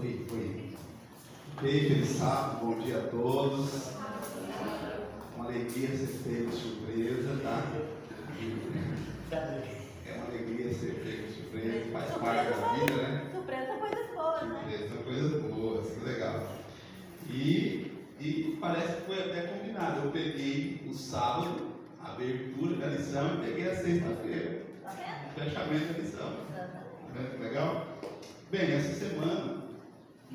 Foi. Bem, feliz sábado, bom dia a todos. Uma alegria ser pego de surpresa, tá? É uma alegria ser pego de surpresa, faz parte da vida, né? Surpresa são coisas boas, né? Surpresa são coisas boas, que legal. E parece que foi até combinado. Eu peguei o sábado, a abertura da lição, e peguei a sexta-feira, o fechamento da lição. Tá vendo que legal? Bem, essa semana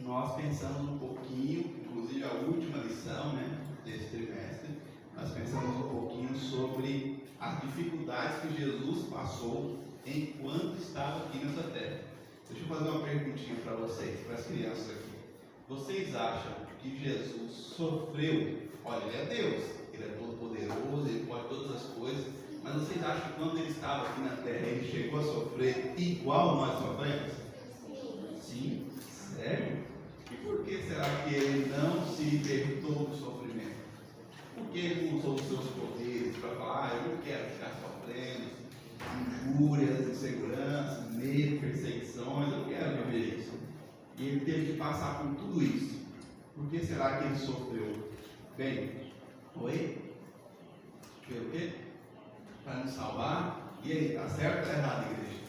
nós pensamos um pouquinho, inclusive a última lição, né, desse trimestre, nós pensamos um pouquinho sobre as dificuldades que Jesus passou enquanto estava aqui nessa terra. Deixa eu fazer uma perguntinha para vocês, para as crianças aqui. Vocês acham que Jesus sofreu? Olha, ele é Deus, ele é todo poderoso, ele pode todas as coisas, mas vocês acham que quando ele estava aqui na terra, ele chegou a sofrer igual nós sofremos? Sim? Sério? E por que será que ele não se libertou do sofrimento? Por que ele não usou os seus poderes para falar, eu não quero ficar sofrendo injúrias, inseguranças, medo, perseguições, eu quero viver isso. E ele teve que passar por tudo isso. Por que será que ele sofreu? Bem, oi? Pelo quê? Para nos salvar? E aí, está certo ou está errado, igreja?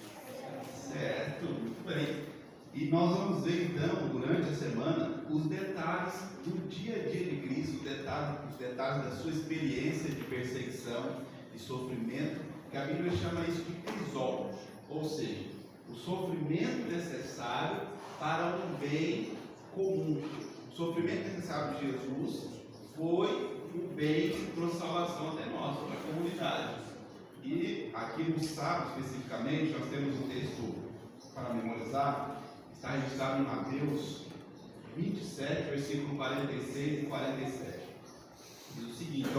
Certo, muito bem. E nós vamos ver então, durante a semana, os detalhes do dia a dia de Cristo, os detalhes da sua experiência de perseguição e sofrimento, que a Bíblia chama isso de crisol, ou seja, o sofrimento necessário para um bem comum. O sofrimento necessário de Jesus foi o bem que trouxe salvação até nós, para a comunidade. E aqui no sábado, especificamente, nós temos um texto para memorizar. Está registrado em Mateus 27, versículo 46 e 47. Diz o seguinte,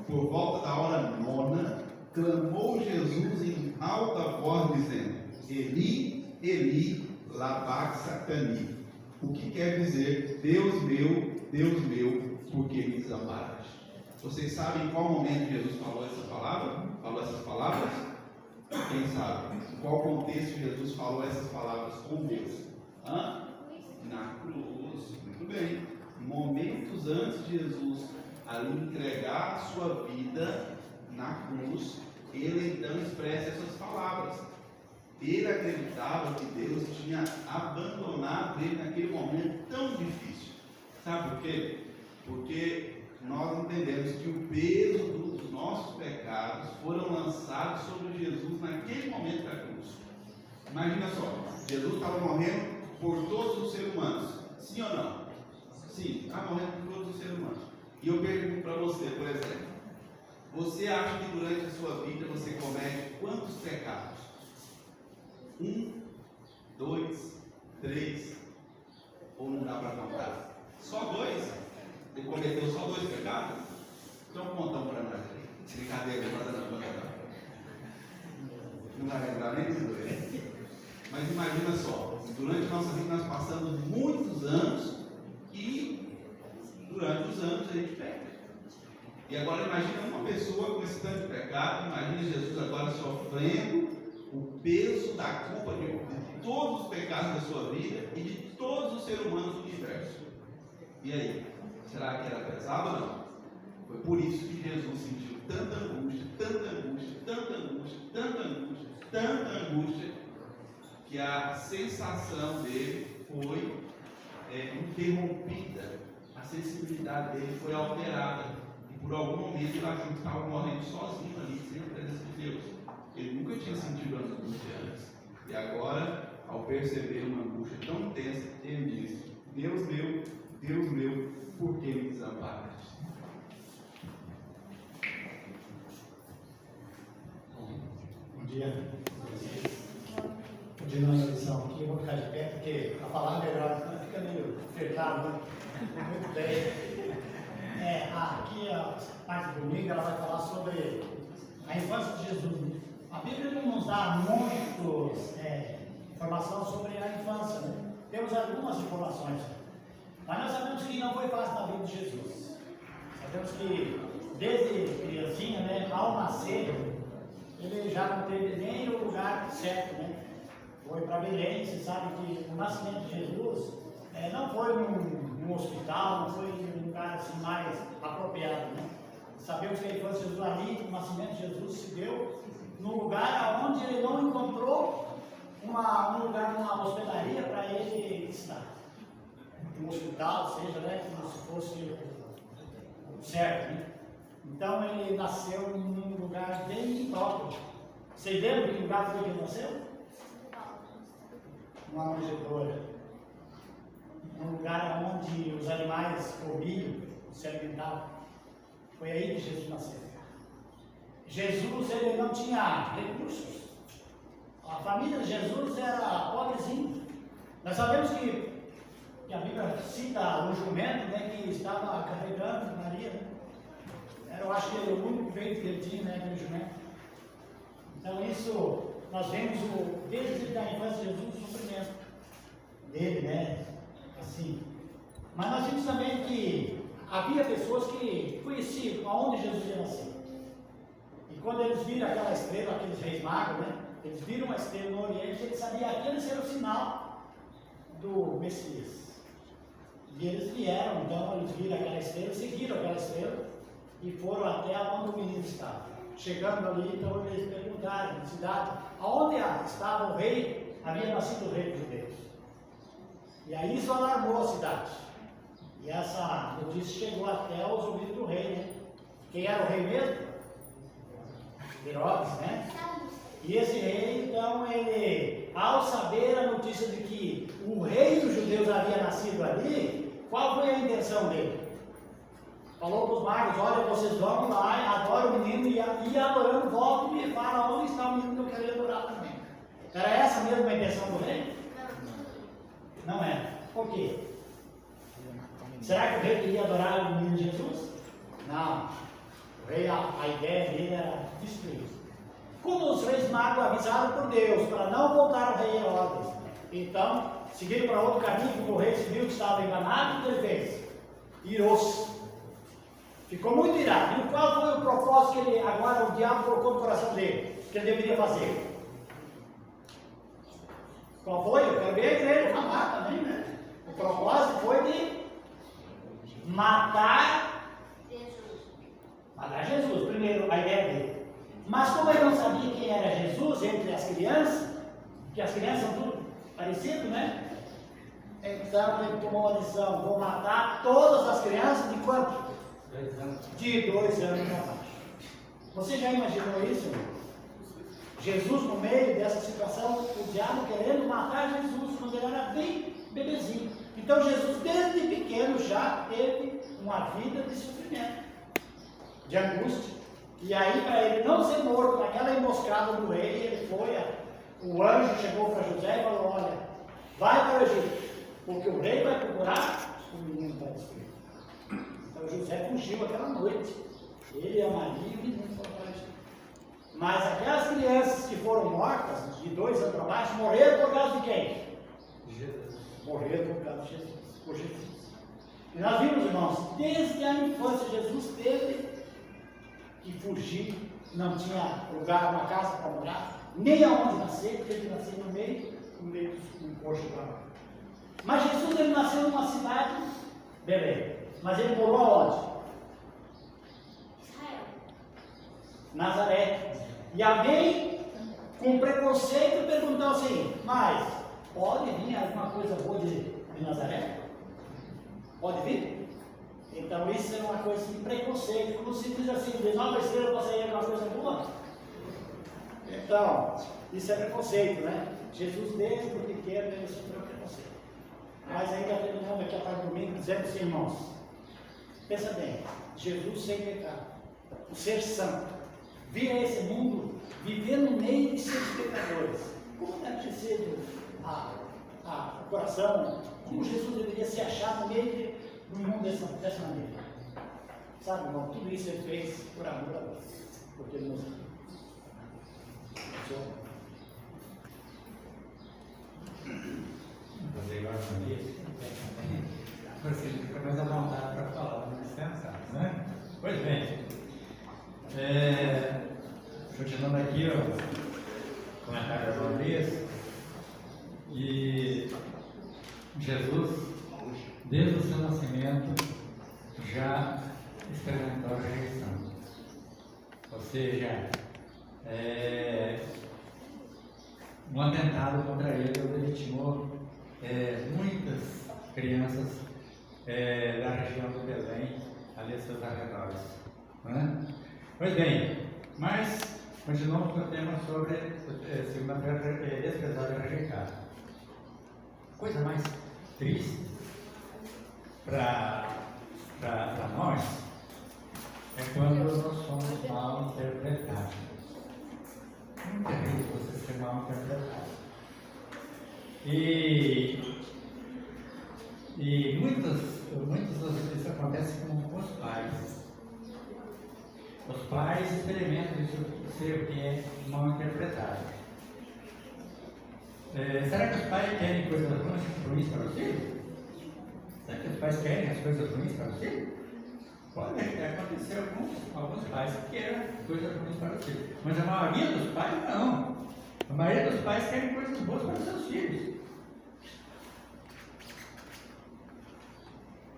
por volta da hora 9, clamou Jesus em alta voz, dizendo, Eli, Eli, lama sabachthani. O que quer dizer, Deus meu, por que me desamparaste? Vocês sabem em qual momento Jesus falou essa palavra? Falou essas palavras? Quem sabe? Em qual contexto Jesus falou essas palavras com Deus? Na cruz, muito bem. Momentos antes de Jesus ali entregar a sua vida na cruz, ele então expressa essas palavras. Ele acreditava que Deus tinha abandonado ele naquele momento tão difícil. Sabe por quê? Porque nós entendemos que o peso dos nossos pecados foram lançados sobre Jesus naquele momento da cruz. Imagina só, Jesus estava morrendo por todos os seres humanos, sim ou não? Sim, está morrendo por todos os seres humanos. E eu pergunto para você, por exemplo, você acha que durante a sua vida você comete quantos pecados? 1, 2, 3, ou não dá para contar? Só 2? Ele cometeu só 2 pecados? Então conta um para nós. Brincadeira, não vai lembrar nem dos 2. Mas imagina só, durante a nossa vida nós passamos muitos anos e durante os anos a gente peca. E agora imagina uma pessoa com esse tanto de pecado, imagina Jesus agora sofrendo o peso da culpa de todos os pecados da sua vida e de todos os seres humanos do universo. E aí, será que era pesado ou não? Foi por isso que Jesus sentiu tanta angústia, tanta angústia, tanta angústia, tanta angústia, tanta angústia, que a sensação dele foi interrompida, a sensibilidade dele foi alterada, e por algum momento ele achou que estava morrendo sozinho ali, sem a presença de Deus. Ele nunca tinha sentido angústia antes, e agora, ao perceber uma angústia tão intensa, ele disse, Deus meu, por que me desamparaste? Bom dia. Continuando a lição aqui, eu vou ficar de pé, porque a palavra melhor fica meio apertado, né? Muito bem. Aqui a parte do domingo ela vai falar sobre a infância de Jesus. A Bíblia não nos dá muitas informações sobre a infância, né? Temos algumas informações, mas nós sabemos que não foi fácil na vida de Jesus. Sabemos que desde criancinha, né, ao nascer, ele já não teve nem o lugar certo, né? Foi para Belém. Você sabe que o nascimento de Jesus não foi num hospital, não foi em um lugar assim mais apropriado, né? Sabemos que a infância de Jesus ali, o nascimento de Jesus se deu num lugar onde ele não encontrou um lugar, uma hospedaria para ele estar. Um hospital, seja, né, como se fosse certo, né? Então ele nasceu num lugar bem próprio. Vocês lembram que lugar foi que ele nasceu? Uma manjedoura. Um lugar onde os animais comiam, se alimentavam. Foi aí que Jesus nasceu. Jesus, ele não tinha recursos. A família de Jesus era pobrezinha. Nós sabemos que a Bíblia cita o jumento, né, que estava carregando Maria. Né? Eu acho que ele o único feito que ele tinha, né, aquele jumento. Então isso, nós vemos desde a infância de Jesus o sofrimento dele, né? Assim. Mas nós vimos também que havia pessoas que conheciam aonde Jesus ia nascer. E quando eles viram aquela estrela, aqueles reis magos, né? Eles viram uma estrela no Oriente, eles sabiam que aquele era o sinal do Messias. E eles vieram, então eles viram aquela estrela, seguiram aquela estrela e foram até onde o menino estava. Chegando ali, então eles perguntaram na cidade, aonde estava o rei, havia nascido o rei dos judeus. E aí isso alarmou a cidade. E essa notícia chegou até aos ouvidos do rei, né? Quem era o rei mesmo? Herodes, né? E esse rei, então, ele, ao saber a notícia de que o rei dos judeus havia nascido ali, qual foi a intenção dele? Falou para os magos, olha, vocês vão lá, adoram o menino e adorando, voltam e falam onde está o menino que eu quero adorar também. Era essa mesmo a intenção do rei? Não era. Por quê? Será que o rei queria adorar o menino Jesus? Não. O rei, a ideia dele era destruir. Como os reis magos avisaram por Deus para não voltar ao rei Herodes, então seguiram para outro caminho, porque o rei se viu que estava enganado, o que ele fez? Irou-se. Ficou muito irado. E qual foi o propósito que ele, agora o diabo colocou no coração dele? Que ele deveria fazer? Qual foi? Eu quero ver ele falar também, né? O propósito foi de matar Jesus. Matar Jesus, primeiro, a ideia dele. Mas como ele não sabia quem era Jesus entre as crianças, que as crianças são tudo parecido, né? Então ele tomou uma decisão, vou matar todas as crianças de quanto? 2 anos. De 2 anos para baixo. Você já imaginou isso? Jesus no meio dessa situação, o diabo querendo matar Jesus quando ele era bem bebezinho. Então Jesus desde pequeno já teve uma vida de sofrimento, de angústia. E aí, para ele não ser morto naquela emboscada do rei, ele foi, o anjo chegou para José e falou, olha, vai para o Egito, porque o rei vai procurar o menino para destruir. Então José fugiu aquela noite, ele, a Maria e o menino foram para o Egito. Mas aquelas crianças que foram mortas, de 2 anos para baixo, morreram por causa de quem? Jesus. Morreram por causa de Jesus, por Jesus. E nós vimos, irmãos, desde a infância Jesus teve que fugir, não tinha lugar, uma casa para morar, nem aonde nascer, porque ele nasceu no meio do coxo para lá. Mas Jesus, ele nasceu numa cidade, Belém, mas ele morou aonde? Israel. Nazaré. E alguém com preconceito perguntou assim, mas pode vir alguma coisa boa de Nazaré? Pode vir? Então isso é uma coisa de preconceito, como se diz assim, de Nova Estrela para sair alguma coisa boa. Então, isso é preconceito, né? Jesus desde o pequeno ele sofreu preconceito. Mas ainda terminando aqui a parte do domingo, dizendo assim, irmãos, pensa bem, Jesus sem pecado, o ser santo, vir a esse mundo, viver no meio de seus pecadores. Como deve ter sido o coração, como Jesus deveria se achar no meio do mundo dessa maneira? Sabe, irmão, tudo isso ele fez por amor a Deus, porque ele nos ama. Você gosta disso? Você fica mais à vontade para falar, não licença, né? Pois bem, continuando aqui o comentário da João Luiz, e Jesus, já experimentou a rejeição. Ou seja, um atentado contra ele vitimou muitas crianças da região do Belém, ali aos seus arredores. Né? Pois bem, mas continuamos com o tema sobre segunda-feira desprezado e rejeitado. Coisa mais triste para nós é quando nós somos mal interpretados. Muito terrível você ser mal interpretado. E muitas vezes isso acontece com os pais. Os pais experimentam isso ser o que é mal interpretado. Será que os pais querem coisas ruins para os filhos? Será que os pais querem as coisas ruins para os filhos? Pode acontecer alguns pais que querem coisas ruins para os filhos, mas a maioria dos pais não. A maioria dos pais querem coisas boas para os seus filhos.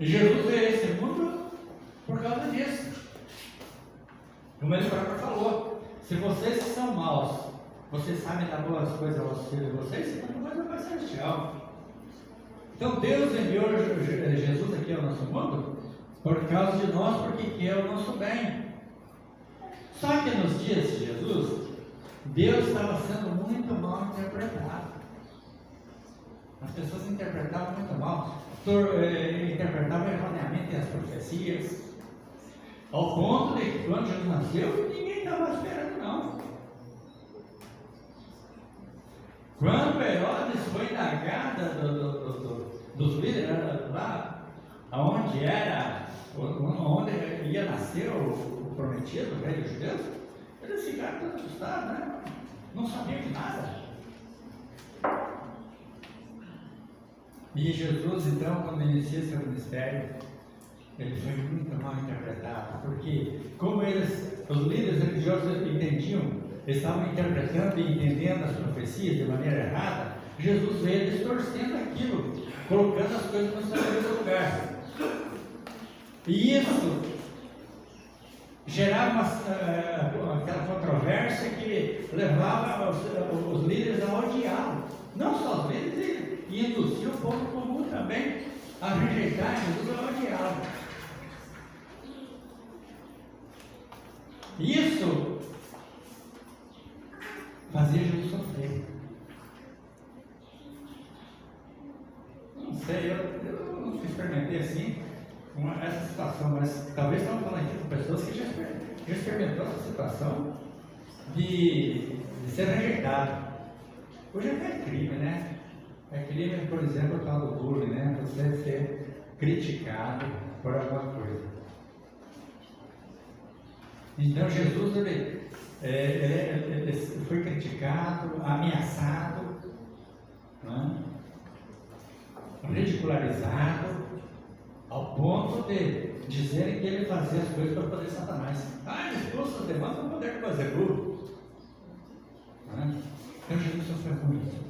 E Jesus veio a esse mundo por causa disso. Como ele próprio falou, se vocês que são maus, vocês sabem dar boas coisas aos filhos de vocês, você não vai dar Pai Celestial. Então Deus enviou Jesus aqui ao nosso mundo por causa de nós, porque quer o nosso bem. Só que nos dias de Jesus, Deus estava sendo muito mal interpretado. As pessoas interpretavam muito mal, interpretavam erroneamente as profecias, ao ponto de que quando Jesus nasceu, ninguém estava esperando não. Quando Herodes foi indagar dos líderes lá, onde ia nascer o prometido, o rei dos judeus, eles ficaram todos assustados, né? Não sabiam de nada. E Jesus, então, quando inicia seu ministério, ele foi muito mal interpretado, porque como os líderes religiosos entendiam, estavam interpretando e entendendo as profecias de maneira errada, Jesus veio distorcendo aquilo, colocando as coisas no seu devido lugar. E isso gerava aquela controvérsia que levava os líderes a odiá-lo. Não só os líderes, e induzia o povo comum também a rejeitar Jesus, a odiá-lo. Isso fazia Jesus sofrer. Não sei, eu não experimentei assim essa situação, mas talvez estamos falando aqui com pessoas que já experimentou essa situação de ser rejeitado. Hoje é crime, né? É crime, por exemplo, o tal do bullying, né? Você ser criticado por alguma coisa. Então Jesus ele foi criticado, ameaçado, né? Ridicularizado, ao ponto de dizerem que ele fazia as coisas para o poder de Satanás. Ele expulsa os demônios para o poder de Beelzebub. Né? Então Jesus sofreu com isso.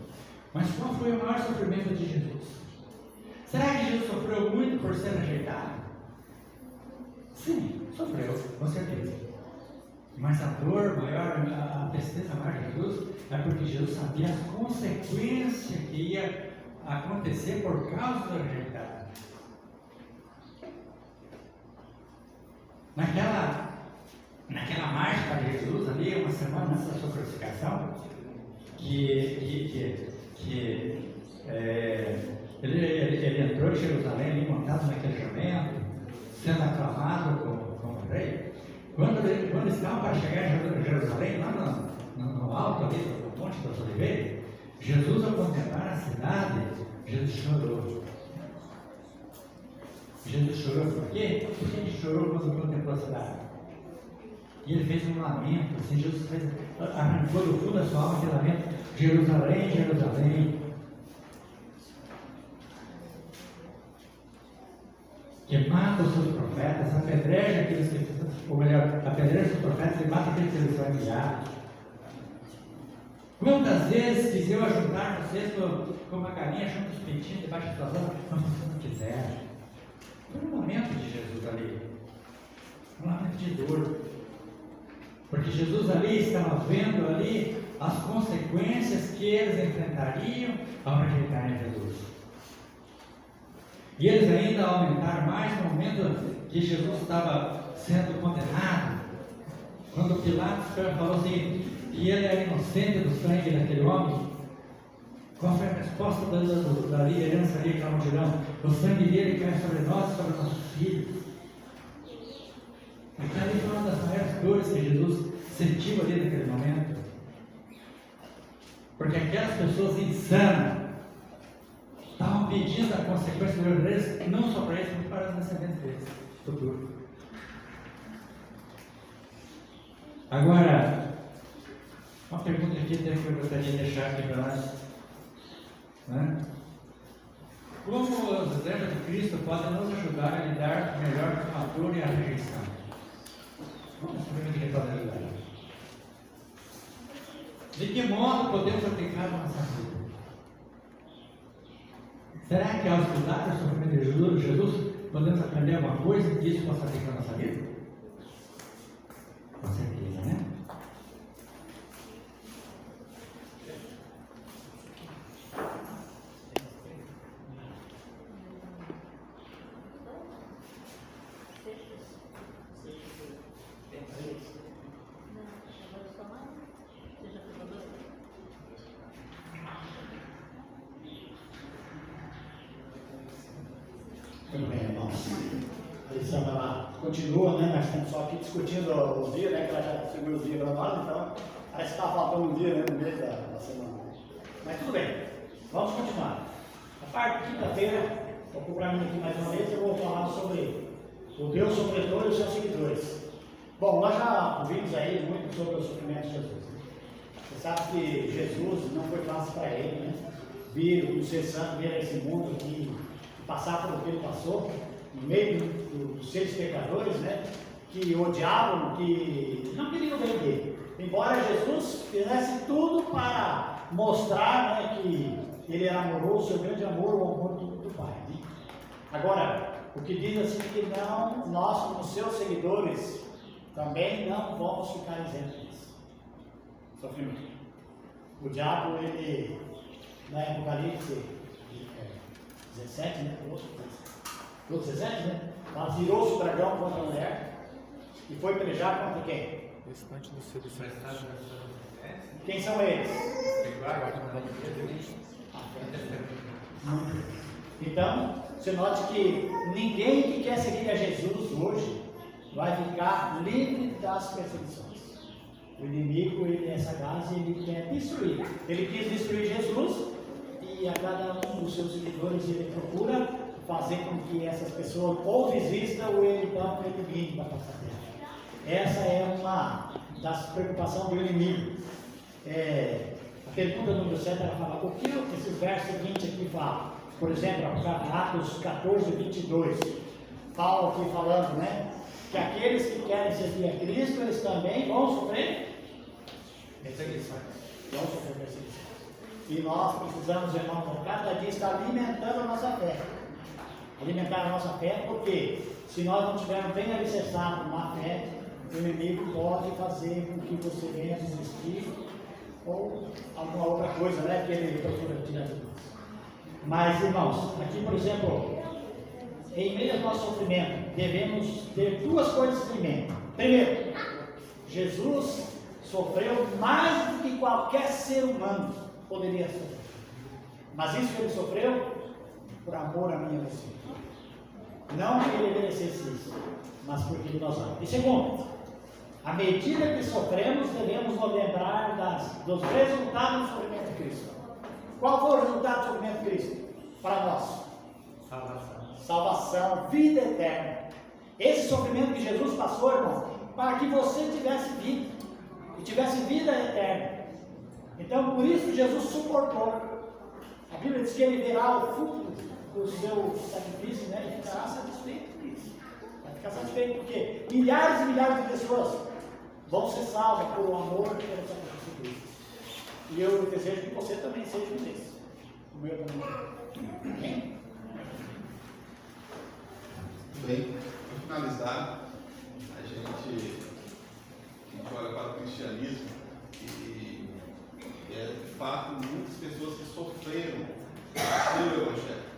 Mas qual foi o maior sofrimento de Jesus? Será que Jesus sofreu muito por ser rejeitado? Sim, sofreu, com certeza. Mas a dor maior, a tristeza maior de Jesus é porque Jesus sabia as consequências que ia acontecer por causa do rejeitado. Naquela marcha para Jesus, ali, uma semana antes da sua crucificação, ele entrou em Jerusalém, ali, montado naquele jumento, sendo aclamado como rei. Quando estavam para chegar em Jerusalém, lá no alto ali, no Monte das Oliveiras, Jesus, ao contemplar a cidade, Jesus chorou. Jesus chorou por quê? Por que ele chorou quando contemplou a cidade? E ele fez um lamento, assim, Jesus arrancou do fundo da sua alma aquele lamento: Jerusalém, Jerusalém, que mata os seus profetas, apedreja aqueles que, ou melhor, apedreja os profetas e mata aqueles que eles são enviados. Quantas vezes quis eu ajudar vocês como uma galinha junto os pintinhos debaixo das suas asas, mas vocês não quiseram. Foi um momento de Jesus ali. de dor. Porque Jesus ali estava vendo ali as consequências que eles enfrentariam ao rejeitarem Jesus. E eles ainda aumentaram mais no momento que Jesus estava sendo condenado. Quando Pilatos falou assim, que ele era inocente do sangue daquele homem, qual foi a resposta da liderança ali, aquela multidão? O sangue dele cai sobre nós e sobre nossos filhos. Aquela ali foi uma das maiores dores que Jesus sentiu ali naquele momento. Porque aquelas pessoas insanas estavam pedindo a consequência do erro deles, não só para eles, mas para os descendentes deles, futuro. Agora, uma pergunta aqui que eu gostaria de deixar aqui para nós. Né? Como os exemplos de Cristo podem nos ajudar a lidar melhor com a dor e a rejeição? Vamos ver o que ele pode ajudar. De que modo podemos aplicar na nossa vida? Será que ao estudar o sofrimento de Jesus, podemos aprender alguma coisa que isso possa aplicar na nossa vida? Com certeza, né? Muito bem, irmãos. A lição ela continua, né? Nós estamos só aqui discutindo os dias, né? Que ela já seguiu os dias para nós, então parece que está faltando um dia, né? No meio da semana. Mas tudo bem, vamos continuar. A parte de quinta-feira, vou procurar mim aqui mais uma vez, eu vou falar sobre o Deus sofredor e os seus seguidores. Bom, nós já vimos aí muito sobre o sofrimento de Jesus. Você sabe que Jesus não foi fácil para ele, né? Vir o ser santo, vir a esse mundo aqui, passar pelo que ele passou, no meio dos seres pecadores, né? Que odiavam, que não queriam bem dele. Embora Jesus fizesse tudo para mostrar, né, que ele era amoroso, seu grande amor, o amor do Pai. Né? Agora, o que diz assim que não, nós como seus seguidores, também não vamos ficar isentos disso. Sofrimento. O diabo, ele, na Apocalipse 17, né? 17, né? Mas virou-se o dragão contra a mulher e foi pelejar contra quem? Quem são eles? Então, você note que ninguém que quer seguir a Jesus hoje vai ficar livre das perseguições. O inimigo, ele é sagaz e ele quer destruir. Ele quis destruir Jesus e a cada um dos seus seguidores ele procura fazer com que essas pessoas ou desistam ou então eliminem da face da terra. Essa é uma das preocupações do inimigo. A pergunta número 7, ela fala, o que esse verso 20 aqui fala? Por exemplo, Atos 14, 22. Paulo aqui falando, né? Que aqueles que querem servir a Cristo, eles também vão sofrer perseguições. Vão sofrer perseguições. E nós precisamos, irmãos, cada dia estar alimentando a nossa fé. Alimentar a nossa fé, porque se nós não estivermos bem alicerçados na fé, o inimigo pode fazer com que você venha a desistir ou alguma outra coisa, né? Que ele procura tirar de nós. Mas, irmãos, aqui, por exemplo, em meio ao nosso sofrimento, devemos ter duas coisas em mente. Primeiro, Jesus sofreu mais do que qualquer ser humano poderia sofrer. Mas isso que ele sofreu por amor a mim e a você. Não que ele merecesse isso, mas porque ele nos ama. E segundo, à medida que sofremos, devemos nos lembrar dos resultados do sofrimento de Cristo. Qual foi o resultado do sofrimento de Cristo para nós? Salvação, vida eterna. Esse sofrimento que Jesus passou, irmão, para que você tivesse vida, e tivesse vida eterna. Então, por isso Jesus suportou. A Bíblia diz que ele verá o fruto do seu sacrifício, né? E ficará satisfeito com isso. Vai ficar satisfeito porque milhares e milhares de pessoas vão ser salvas por amor pelo sacrifício de Cristo. E eu desejo que você também seja um desses. O meu também. Amém? Muito bem. Para finalizar, a gente olha para o cristianismo e de fato muitas pessoas que sofreram pelo Evangelho.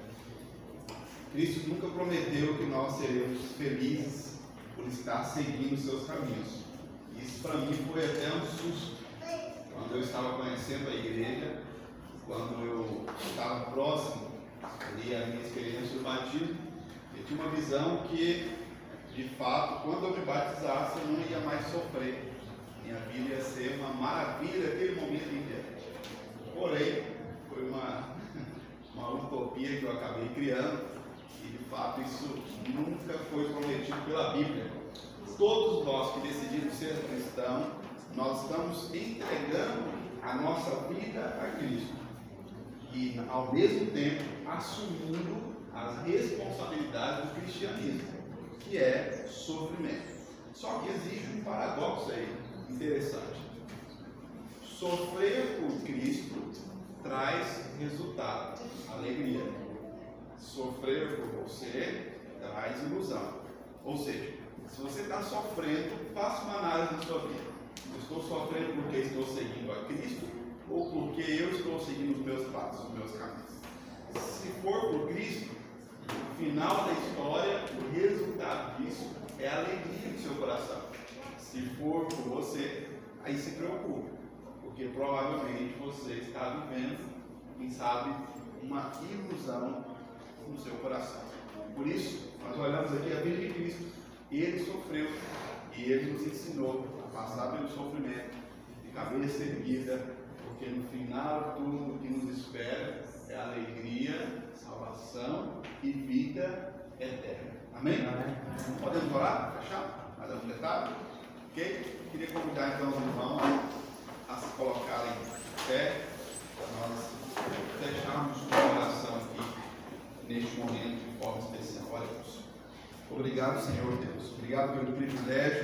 Cristo nunca prometeu que nós seremos felizes por estar seguindo os seus caminhos. Isso para mim foi até um susto quando eu estava conhecendo a igreja, quando eu estava próximo ali à minha experiência do batismo. Eu tinha uma visão que, de fato, quando eu me batizasse, eu não ia mais sofrer. Minha vida ia ser uma maravilha daquele momento em diante. Porém, foi uma utopia que eu acabei criando e, de fato, isso nunca foi prometido pela Bíblia. Todos nós que decidimos ser cristãos, nós estamos entregando a nossa vida a Cristo e, ao mesmo tempo, assumindo as responsabilidades do cristianismo, que é sofrimento. Só que existe um paradoxo aí interessante. Sofrer por Cristo traz resultado, alegria. Sofrer por você traz ilusão. Ou seja, se você está sofrendo, faça uma análise da sua vida. Eu estou sofrendo porque estou seguindo a Cristo ou porque eu estou seguindo os meus passos, os meus caminhos? Se for por Cristo, no final da história, o resultado disso é a alegria do seu coração. Se for por você, aí se preocupe, porque provavelmente você está vivendo, quem sabe, uma ilusão no seu coração. Por isso, nós olhamos aqui a vida de Cristo. Ele sofreu e ele nos ensinou a passar pelo sofrimento de cabeça erguida, porque no final tudo o que nos espera é alegria, salvação e vida eterna. Amém? Amém. Podemos orar? Fechar? Mais algum detalhe? Ok? Queria convidar então os irmãos a se colocarem em pé, para nós fecharmos uma oração aqui neste momento de forma especial. Olha, obrigado, Senhor Deus. Obrigado pelo privilégio